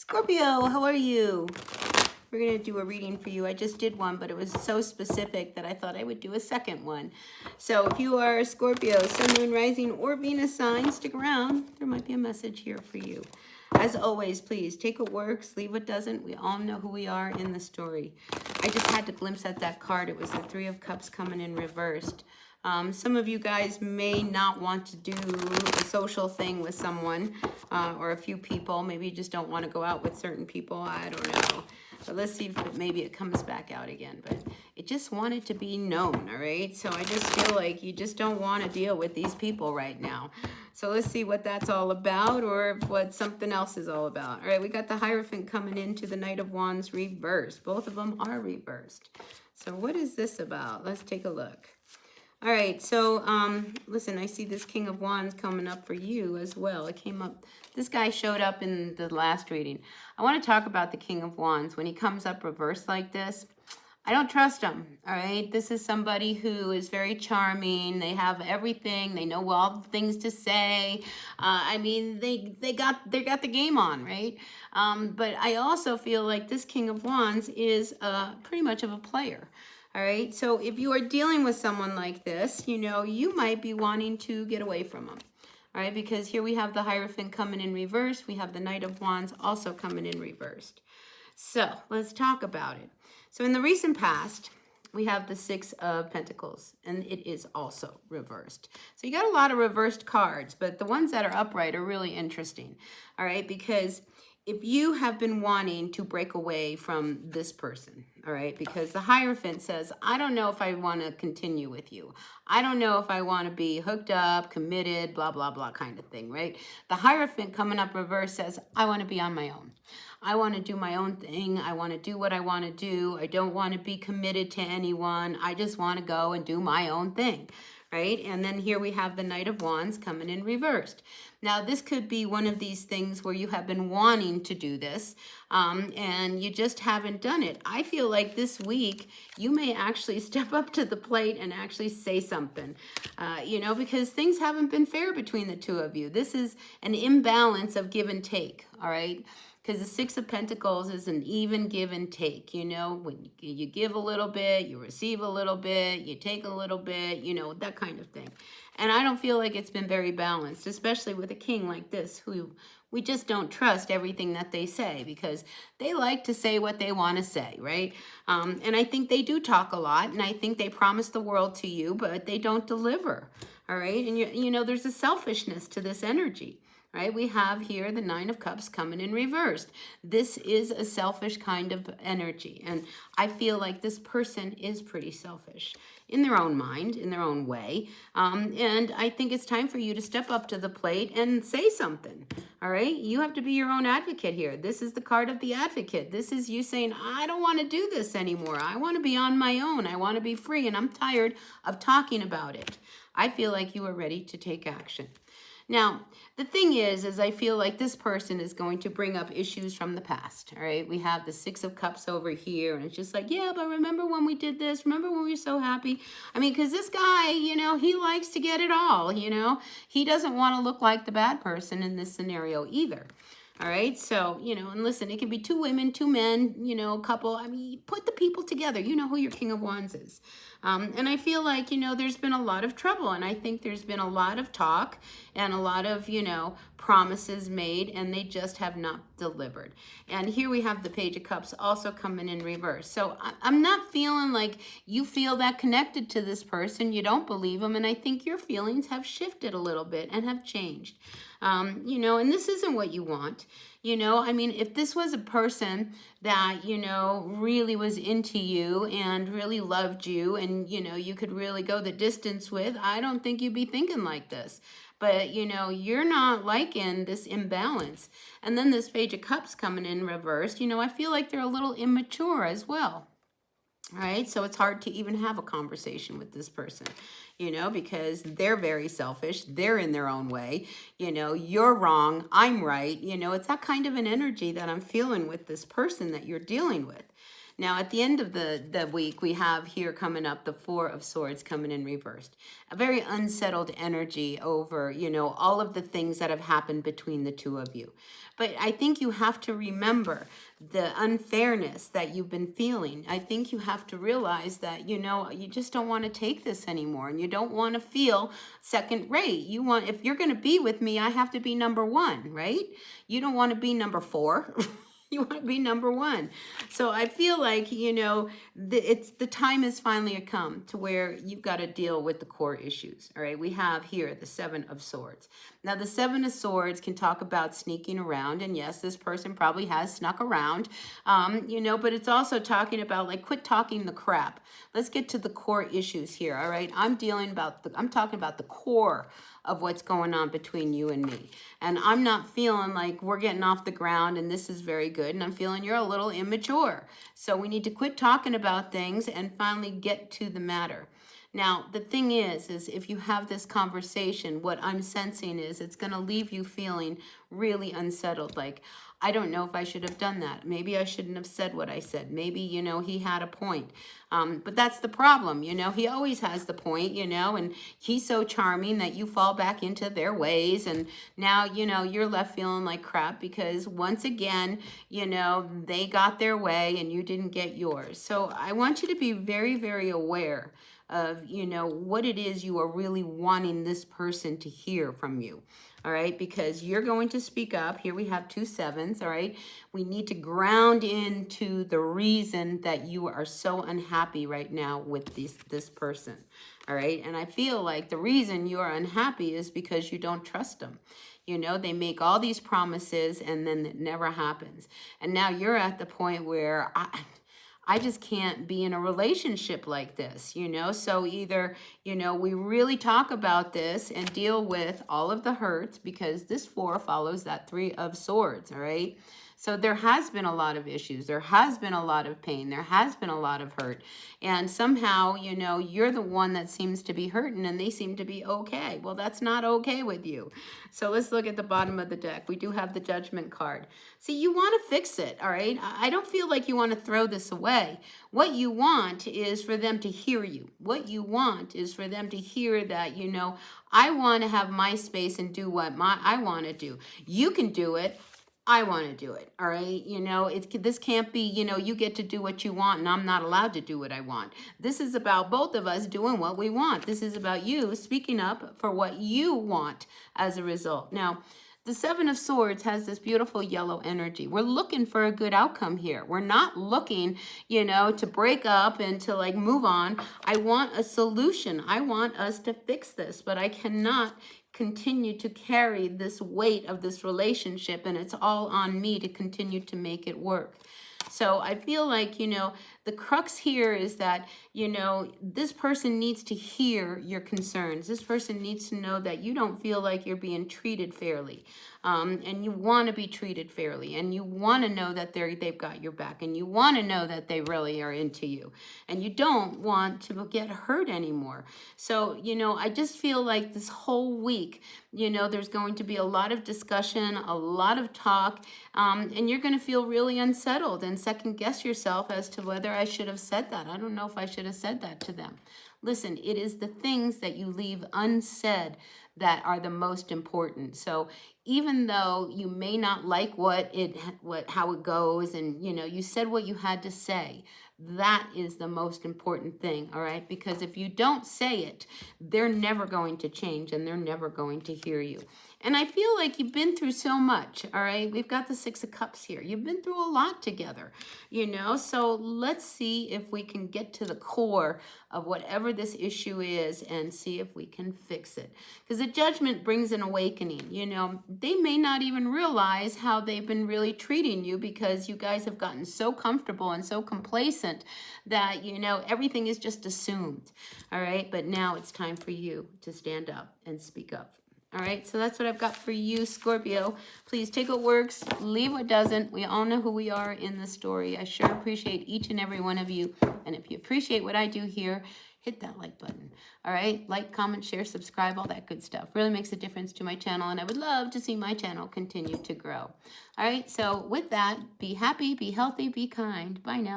Scorpio, how are you? We're going to do a reading for you. I just did one, but it was so specific that I thought I would do a second one. So if you are a Scorpio, Sun, Moon, Rising, or Venus sign, stick around. There might be a message here for you. As always, please take what works, leave what doesn't. We all know who we are in the story. I just had to glimpse at that card. It was the Three of Cups coming in reversed. Some of you guys may not want to do a social thing with someone or a few people. Maybe you just don't want to go out with certain people. I don't know. But let's see if maybe it comes back out again. But it just wanted to be known, all right? So I just feel like you just don't want to deal with these people right now. So let's see what that's all about or what something else is all about. All right, we got the Hierophant coming into the Knight of Wands reversed. Both of them are reversed. So what is this about? Let's take a look. All right, so listen, I see this King of Wands coming up for you as well. It came up, this guy showed up in the last reading. I want to talk about the King of Wands. When he comes up reversed like this, I don't trust him, all right? This is somebody who is very charming. They have everything. They know all the things to say. I mean, they got the game on, right? But I also feel like this King of Wands is pretty much of a player. All right, so if you are dealing with someone like this, you know, you might be wanting to get away from them. All right, because here we have the Hierophant coming in reverse. We have the Knight of Wands also coming in reversed. So let's talk about it. So in the recent past, we have the Six of Pentacles, and it is also reversed. So you got a lot of reversed cards, but the ones that are upright are really interesting. All right, because if you have been wanting to break away from this person, all right, because the Hierophant says, I don't know if I want to continue with you. I don't know if I want to be hooked up, committed, blah, blah, blah kind of thing, right? The Hierophant coming up reverse says, I want to be on my own. I want to do my own thing. I want to do what I want to do. I don't want to be committed to anyone. I just want to go and do my own thing. Right? And then here we have the Knight of Wands coming in reversed. Now, this could be one of these things where you have been wanting to do this and you just haven't done it. I feel like this week you may actually step up to the plate and actually say something, you know, because things haven't been fair between the two of you. This is an imbalance of give and take, all right? Because the Six of Pentacles is an even give and take, you know, when you give a little bit, you receive a little bit, you take a little bit, you know, that kind of thing. And I don't feel like it's been very balanced, especially with a king like this, who we just don't trust everything that they say because they like to say what they want to say, right? And I think they do talk a lot, and I think they promise the world to you, but they don't deliver, all right? And, you know, there's a selfishness to this energy. Right, we have here the Nine of Cups coming in reversed. This is a selfish kind of energy. And I feel like this person is pretty selfish in their own mind, in their own way. And I think it's time for you to step up to the plate and say something. All right, you have to be your own advocate here. This is the card of the advocate. This is you saying, I don't want to do this anymore. I want to be on my own. I want to be free, and I'm tired of talking about it. I feel like you are ready to take action. Now, the thing is I feel like this person is going to bring up issues from the past, all right? We have the Six of Cups over here, and it's just like, yeah, but remember when we did this? Remember when we were so happy? I mean, because this guy, you know, he likes to get it all, you know? He doesn't want to look like the bad person in this scenario either. All right, so, you know, and listen, it can be two women, two men, you know, a couple. I mean, put the people together. You know who your King of Wands is. And I feel like, you know, there's been a lot of trouble. And I think there's been a lot of talk and a lot of, you know, promises made, and they just have not delivered. And here we have the Page of Cups also coming in reverse. So I'm not feeling like you feel that connected to this person. You don't believe them. And I think your feelings have shifted a little bit and have changed. You know, and this isn't what you want. You know, I mean, if this was a person that, you know, really was into you and really loved you and, you know, you could really go the distance with, I don't think you'd be thinking like this. But, you know, you're not liking this imbalance. And then this Page of Cups coming in reversed, you know, I feel like they're a little immature as well. All right, so it's hard to even have a conversation with this person, you know, because they're very selfish. They're in their own way. You know, you're wrong. I'm right. You know, it's that kind of an energy that I'm feeling with this person that you're dealing with. Now, at the end of the week, we have here coming up the Four of Swords coming in reversed. A very unsettled energy over, you know, all of the things that have happened between the two of you. But I think you have to remember the unfairness that you've been feeling. I think you have to realize that, you know, you just don't want to take this anymore, and you don't want to feel second rate. You want, if you're going to be with me, I have to be number one, right? You don't want to be number four. You want to be number one. So I feel like, you know, the time has finally come to where you've got to deal with the core issues. All right. We have here the Seven of Swords. Now, the Seven of Swords can talk about sneaking around. And yes, this person probably has snuck around, you know, but it's also talking about, like, quit talking the crap. Let's get to the core issues here. All right. I'm talking about the core of what's going on between you and me. And I'm not feeling like we're getting off the ground and this is very good. And I'm feeling you're a little immature. So we need to quit talking about things and finally get to the matter. Now, the thing is if you have this conversation, what I'm sensing is it's going to leave you feeling really unsettled. Like, I don't know if I should have done that. Maybe I shouldn't have said what I said. Maybe, you know, he had a point. But that's the problem, you know. He always has the point, you know, and he's so charming that you fall back into their ways. And now, you know, you're left feeling like crap because once again, you know, they got their way and you didn't get yours. So I want you to be very, very aware of, you know, what it is you are really wanting this person to hear from you. All right, because you're going to speak up. Here we have 2 sevens, all right? We need to ground into the reason that you are so unhappy right now with this person, all right? And I feel like the reason you are unhappy is because you don't trust them. You know, they make all these promises and then it never happens. And now you're at the point where I just can't be in a relationship like this, you know? So either, you know, we really talk about this and deal with all of the hurts, because this 4 follows that 3 of Swords, all right? So there has been a lot of issues. There has been a lot of pain. There has been a lot of hurt. And somehow, you know, you're the one that seems to be hurting and they seem to be okay. Well, that's not okay with you. So let's look at the bottom of the deck. We do have the Judgment card. See, you want to fix it, all right? I don't feel like you want to throw this away. What you want is for them to hear you. What you want is for them to hear that, you know, I want to have my space and do what I want to do. You can do it. I want to do it, all right? You know, this can't be, you know, you get to do what you want and I'm not allowed to do what I want. This is about both of us doing what we want. This is about you speaking up for what you want as a result. Now, the 7 of Swords has this beautiful yellow energy. We're looking for a good outcome here. We're not looking, you know, to break up and to like move on. I want a solution. I want us to fix this, but I cannot continue to carry this weight of this relationship, and it's all on me to continue to make it work. So I feel like, you know, the crux here is that, you know, this person needs to hear your concerns. This person needs to know that you don't feel like you're being treated fairly. And you want to be treated fairly, and you want to know that they've got your back, and you want to know that they really are into you, and you don't want to get hurt anymore. So, you know, I just feel like this whole week, you know, there's going to be a lot of discussion, a lot of talk, and you're going to feel really unsettled and second guess yourself as to whether I should have said that. I don't know if I should have said that to them. Listen, it is the things that you leave unsaid that are the most important. So even though you may not like how it goes, and you know, you said what you had to say, that is the most important thing, all right? Because if you don't say it, they're never going to change and they're never going to hear you. And I feel like you've been through so much, all right? We've got the 6 of Cups here. You've been through a lot together, you know? So let's see if we can get to the core of whatever this issue is and see if we can fix it. Because the Judgment brings an awakening, you know? They may not even realize how they've been really treating you, because you guys have gotten so comfortable and so complacent that, you know, everything is just assumed, all right? But now it's time for you to stand up and speak up. All right, so that's what I've got for you, Scorpio. Please take what works, leave what doesn't. We all know who we are in the story. I sure appreciate each and every one of you. And if you appreciate what I do here, hit that like button. All right, like, comment, share, subscribe, all that good stuff. Really makes a difference to my channel, and I would love to see my channel continue to grow. All right, so with that, be happy, be healthy, be kind. Bye now.